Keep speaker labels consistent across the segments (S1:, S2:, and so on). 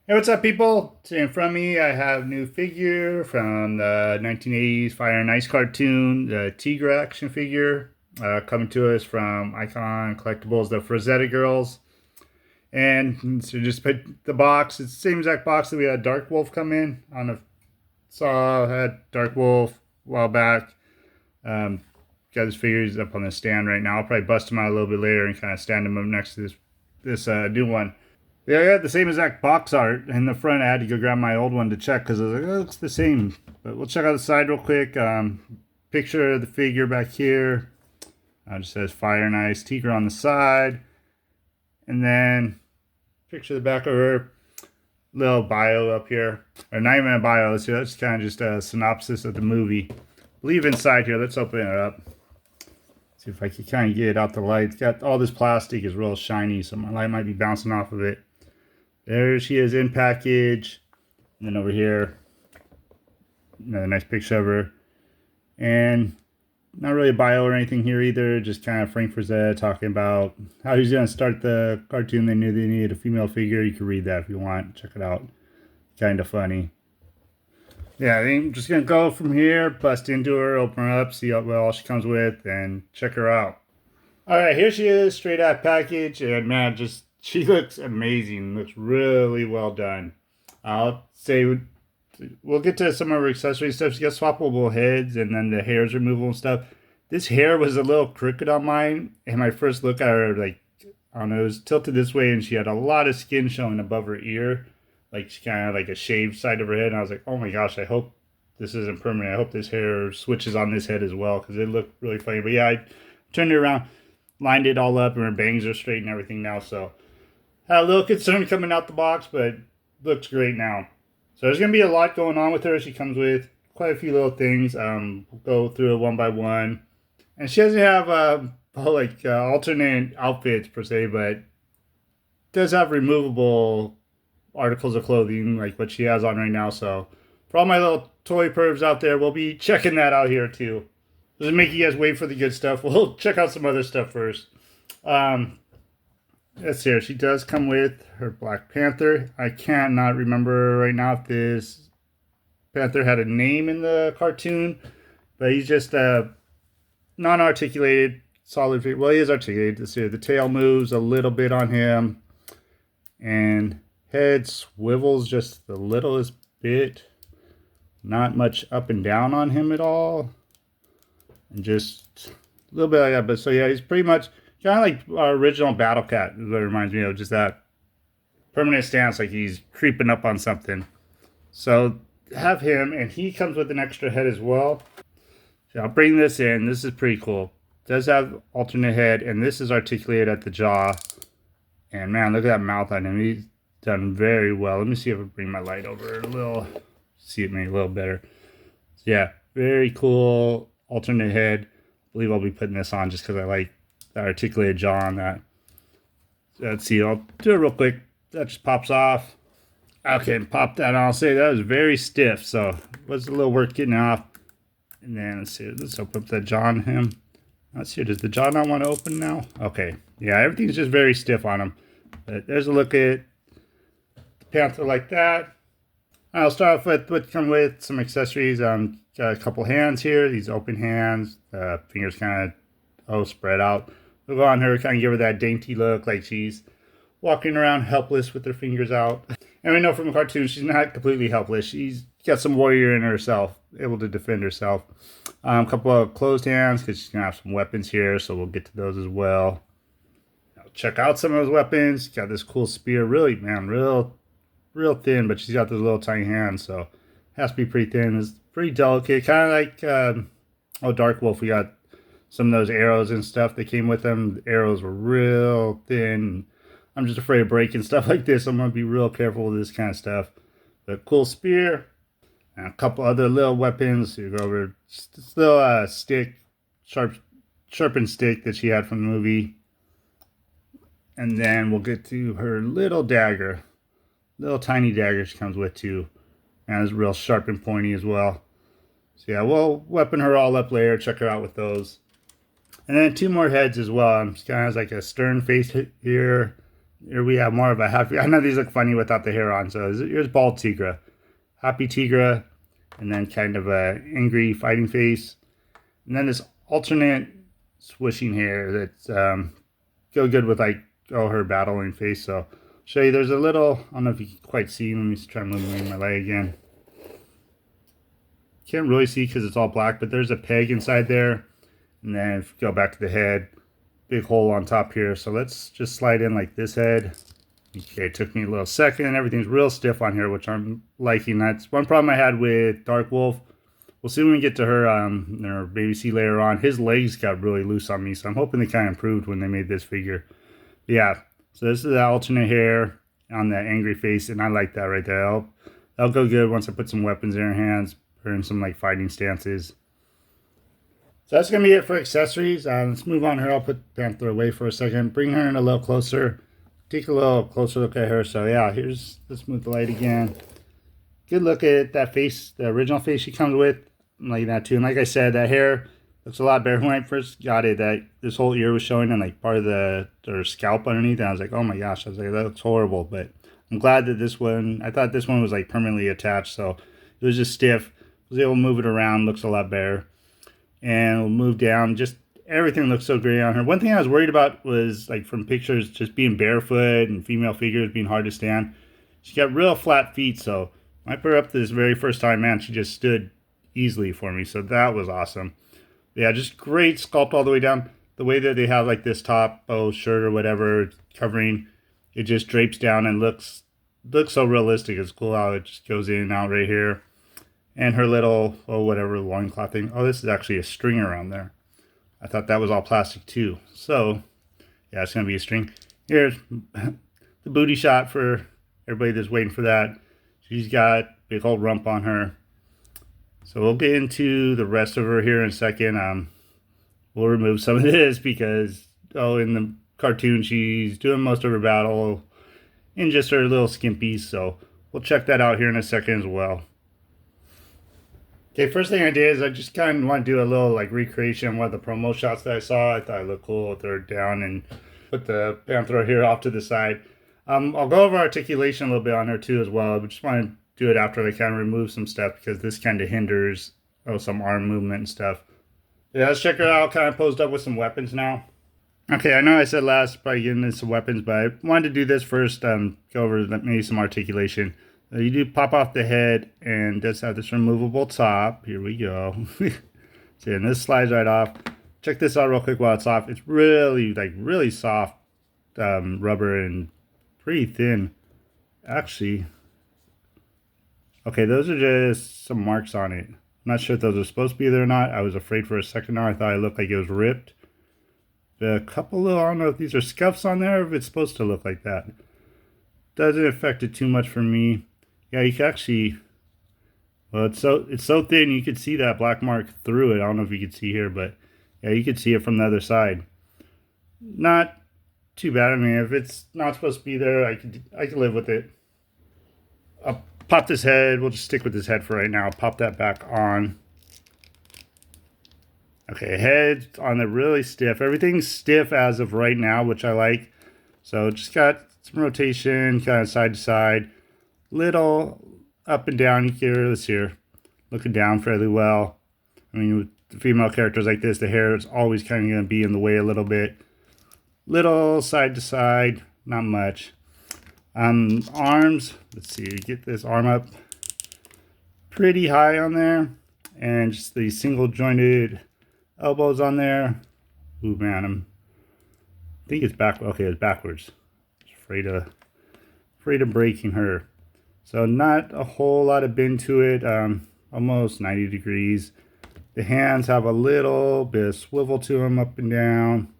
S1: Hey, what's up, people? Today in front of me, I have a new figure from the 1980s Fire and Ice cartoon, the Teegra action figure, coming to us from Icon Collectables, the Frazetta Girls. And so just put the box. It's the same exact box that we had Dark Wolf come in. I don't know if you saw, had Dark Wolf a while back. Um, got his figures up on the stand right now. I'll probably bust them out a little bit later and kind of stand them up next to this new one. Yeah, I got the same exact box art in the front. I had to go grab my old one to check because I was like, oh, it looks the same. But we'll check out the side real quick. Picture of the figure back here. It just says Fire and Ice Teegra on the side. And then picture the back of her. Little bio up here. Or not even a bio. That's kind of just a synopsis of the movie. Leave inside here. Let's open it up. See if I can kind of get it out the light. It's got all this plastic is real shiny, so my light might be bouncing off of it. There she is in package. And then over here, another nice picture of her. And not really a bio or anything here either. Just kind of Frank Frazetta talking about how he's going to start the cartoon. They knew they needed a female figure. You can read that if you want. Check it out. Kind of funny. Yeah, I'm just going to go from here, bust into her, open her up, see what all she comes with, and check her out. All right, here she is, straight out package. And man, just she looks amazing. Looks really well done. I'll say we'll get to some of her accessory stuff. She got swappable heads and then the hair's removable and stuff. This hair was a little crooked on mine. And my first look at her, like, I don't know, it was tilted this way and she had a lot of skin showing above her ear. Like she kind of like a shaved side of her head. And I was like, oh my gosh, I hope this isn't permanent. I hope this hair switches on this head as well because it looked really funny. But yeah, I turned it around, lined it all up, and her bangs are straight and everything now. So had a little concern coming out the box, but looks great now. So there's going to be a lot going on with her. She comes with quite a few little things. We'll go through it one by one. And she doesn't have alternate outfits per se, but does have removable articles of clothing like what she has on right now. So for all my little toy pervs out there, we'll be checking that out here too. Doesn't make you guys wait for the good stuff. We'll check out some other stuff first. Let's see here. She does come with her Black Panther. I cannot remember right now if this Panther had a name in the cartoon, but he's just non-articulated, solid figure. Well, he is articulated. Let's see. The tail moves a little bit on him, and head swivels just the littlest bit. Not much up and down on him at all, and just a little bit like that. But so yeah, he's pretty much kind of like our original Battle Cat. Is what it reminds me of, just that permanent stance, like he's creeping up on something. So have him, and he comes with an extra head as well. So I'll bring this in. This is pretty cool. It does have alternate head, and this is articulated at the jaw. And man, look at that mouth on him. He's done very well. Let me see if I bring my light over a little. See it maybe a little better. So yeah, very cool alternate head. I believe I'll be putting this on just because I like that articulated jaw on that. So let's see. I'll do it real quick. That just pops off. Okay, pop that on. I'll say that was very stiff, so it was a little work getting off. And then let's see. Let's open up that jaw on him. Let's see. Does the jaw not want to open now? Okay. Yeah, everything's just very stiff on him. But there's a look at the Panther like that. I'll start off with what come with some accessories. Got a couple hands here. These open hands. Fingers kind of spread out. We'll go on her, kind of give her that dainty look, like she's walking around helpless with her fingers out. And we know from the cartoon she's not completely helpless. She's got some warrior in herself, able to defend herself. A couple of closed hands because she's gonna have some weapons here, so we'll get to those as well. Now check out some of those weapons. Got this cool spear, really, man, real thin, but she's got those little tiny hands, so it has to be pretty thin. It's pretty delicate, kind of like Dark Wolf. We got some of those arrows and stuff that came with them. The arrows were real thin. I'm just afraid of breaking stuff like this. I'm gonna be real careful with this kind of stuff. But cool spear and a couple other little weapons. You go over this little stick, sharpened stick that she had from the movie, and then we'll get to her little dagger. Little tiny dagger she comes with too. And it's real sharp and pointy as well. So yeah, we'll weapon her all up later. Check her out with those. And then two more heads as well. She kind of has like a stern face here. Here we have more of a happy, I know these look funny without the hair on, so here's bald Teegra. Happy Teegra, and then kind of a angry fighting face. And then this alternate swishing hair that's go good with like her battling face. So I'll show you, there's a little, I don't know if you can quite see, let me try moving my leg again. Can't really see because it's all black, but there's a peg inside there. And then if you go back to the head, big hole on top here. So let's just slide in like this head. Okay, it took me a little second. Everything's real stiff on here, which I'm liking. That's one problem I had with Dark Wolf. We'll see when we get to her baby C later on. His legs got really loose on me, so I'm hoping they kind of improved when they made this figure. But yeah, so this is the alternate hair on that angry face, and I like that right there. That'll go good once I put some weapons in her hands, or in some like fighting stances. So that's going to be it for accessories. Let's move on here. I'll put Panther away for a second. Bring her in a little closer. Take a little closer look at her. So yeah, let's move the light again. Good look at that face, the original face she comes with. I'm liking that too. And like I said, that hair looks a lot better. When I first got it, that this whole ear was showing and like part of her scalp underneath. And I was like, oh my gosh, I was like, that looks horrible. But I'm glad that this one, I thought this one was like permanently attached. So it was just stiff. I was able to move it around, looks a lot better. And we'll move down. Just everything looks so great on her. One thing I was worried about was like from pictures, just being barefoot and female figures being hard to stand. She got real flat feet, so when I put her up this very first time, man, she just stood easily for me. So that was awesome. Yeah, just great sculpt all the way down. The way that they have like this top shirt or whatever covering, it just drapes down and looks so realistic. It's cool how it just goes in and out right here. And her little, whatever, loincloth thing. Oh, this is actually a string around there. I thought that was all plastic too. So, yeah, it's going to be a string. Here's the booty shot for everybody that's waiting for that. She's got big old rump on her. So we'll get into the rest of her here in a second. We'll remove some of this because, in the cartoon, she's doing most of her battle in just her little skimpies. So we'll check that out here in a second as well. Okay, first thing I did is I just kind of want to do a little like recreation of one of the promo shots that I saw. I thought it looked cool with her down and put the Panther here off to the side. I'll go over articulation a little bit on her too as well. I just want to do it after they kind of remove some stuff because this kind of hinders some arm movement and stuff. Yeah, let's check her out. Kind of posed up with some weapons now. Okay, I know I said last probably getting into some weapons, but I wanted to do this first. Go over maybe some articulation. You do pop off the head and does have this removable top. Here we go. See, and this slides right off. Check this out real quick while it's off. It's really soft rubber and pretty thin. Actually, okay, those are just some marks on it. I'm not sure if those are supposed to be there or not. I was afraid for a second there. I thought it looked like it was ripped. A couple little, I don't know if these are scuffs on there or if it's supposed to look like that. Doesn't affect it too much for me. Yeah, you can actually, well, it's so thin you could see that black mark through it. I don't know if you can see here, but yeah, you could see it from the other side. Not too bad. I mean, if it's not supposed to be there, I could live with it. I'll pop this head. We'll just stick with this head for right now. Pop that back on. Okay, head on it really stiff. Everything's stiff as of right now, which I like. So just got some rotation, kind of side to side. Little up and down here. Let's here. Looking down fairly well. I mean, with the female characters like this, the hair is always kind of going to be in the way a little bit. Little side to side, not much. Arms, let's see, get this arm up pretty high on there. And just the single jointed elbows on there. Ooh, man, I think it's back. Okay, it's backwards. Afraid of breaking her. So not a whole lot of bend to it. Almost 90 degrees. The hands have a little bit of swivel to them up and down.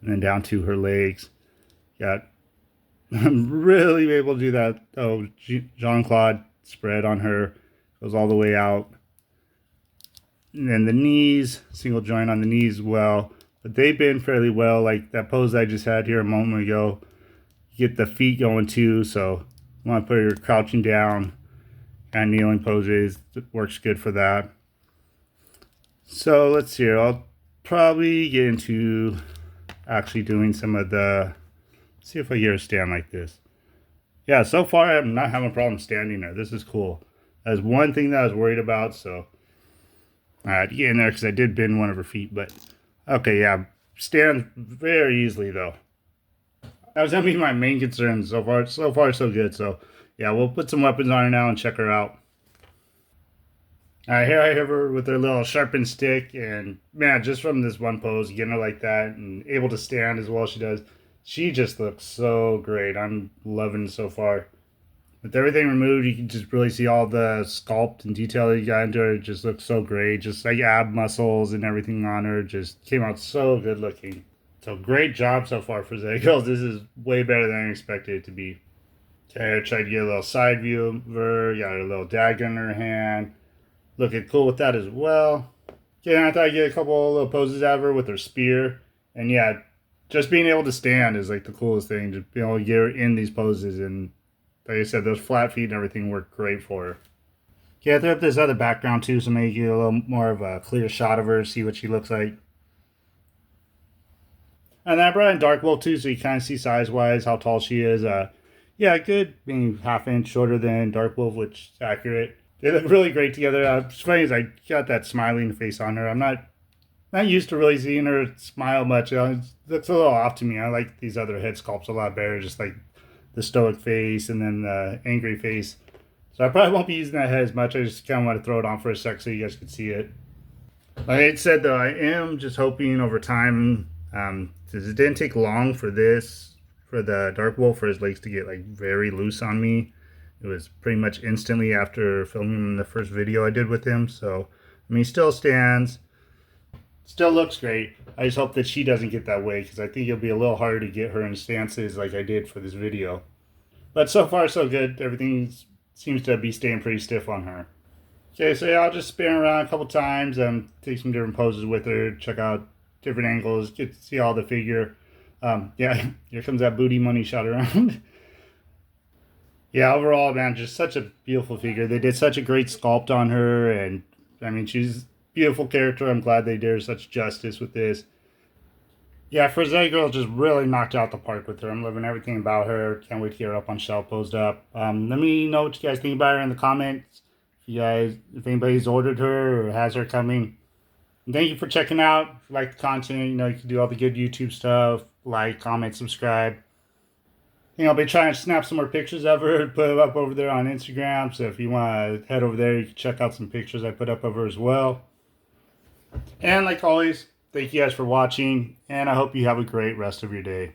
S1: And then down to her legs. Got really able to do that. Oh, Jean-Claude spread on her. Goes all the way out. And then the knees, single joint on the knees as well. But they bend fairly well. Like that pose I just had here a moment ago. Get the feet going too. So you want to put her crouching down and kneeling poses. It works good for that. So let's see here. I'll probably get into actually doing some of the, see if I get her stand like this. Yeah, so far I'm not having a problem standing there. This is cool. That's one thing that I was worried about, so I had to get in there because I did bend one of her feet, but okay, yeah, stands very easily though. That was gonna be my main concern so far. So far, so good. So yeah, we'll put some weapons on her now and check her out. Here I have her with her little sharpened stick, and man, just from this one pose, getting her like that and able to stand as well as she does, she just looks so great. I'm loving it so far. With everything removed, you can just really see all the sculpt and detail that you got into her. It just looks so great. Just like ab muscles and everything on her just came out so good looking. So great job so far for Frazetta Girls. This is way better than I expected it to be. Okay, I tried to get a little side view of her. Got her little dagger in her hand. Looking cool with that as well. Okay, and I thought I'd get a couple of little poses out of her with her spear. And yeah, just being able to stand is like the coolest thing. Just being able to get her in these poses. And like I said, those flat feet and everything work great for her. Okay, I threw up this other background too, so maybe get a little more of a clear shot of her, see what she looks like. And then I brought in Dark Wolf too, so you kind of see size wise how tall she is. Yeah, good, maybe half inch shorter than Dark Wolf, which is accurate. They look really great together. It's funny as I got that smiling face on her. I'm not used to really seeing her smile much. It looks a little off to me. I like these other head sculpts a lot better, just like the stoic face and then the angry face. So I probably won't be using that head as much. I just kind of want to throw it on for a sec so you guys can see it. Like I said though, I am just hoping over time, since it didn't take long for this, for the Dark Wolf, for his legs to get like very loose on me. It was pretty much instantly after filming the first video I did with him. So, I mean, he still stands, still looks great. I just hope that she doesn't get that way because I think it'll be a little harder to get her in stances like I did for this video. But so far, so good. Everything seems to be staying pretty stiff on her. Okay, so yeah, I'll just spin around a couple times, take some different poses with her, check out different angles, get to see all the figure. Yeah, here comes that booty money shot around. Yeah, overall, man, just such a beautiful figure. They did such a great sculpt on her, and I mean, she's a beautiful character. I'm glad they did her such justice with this. Yeah, Frazetta Girls just really knocked out the park with her. I'm loving everything about her. Can't wait to get her up on shelf, posed up. Let me know what you guys think about her in the comments. If anybody's ordered her or has her coming. And thank you for checking out. If you like the content, you know, you can do all the good YouTube stuff. Like, comment, subscribe. I'll be trying to snap some more pictures of her and put it up over there on Instagram. So if you want to head over there, you can check out some pictures I put up of her as well. And like always, thank you guys for watching, and I hope you have a great rest of your day.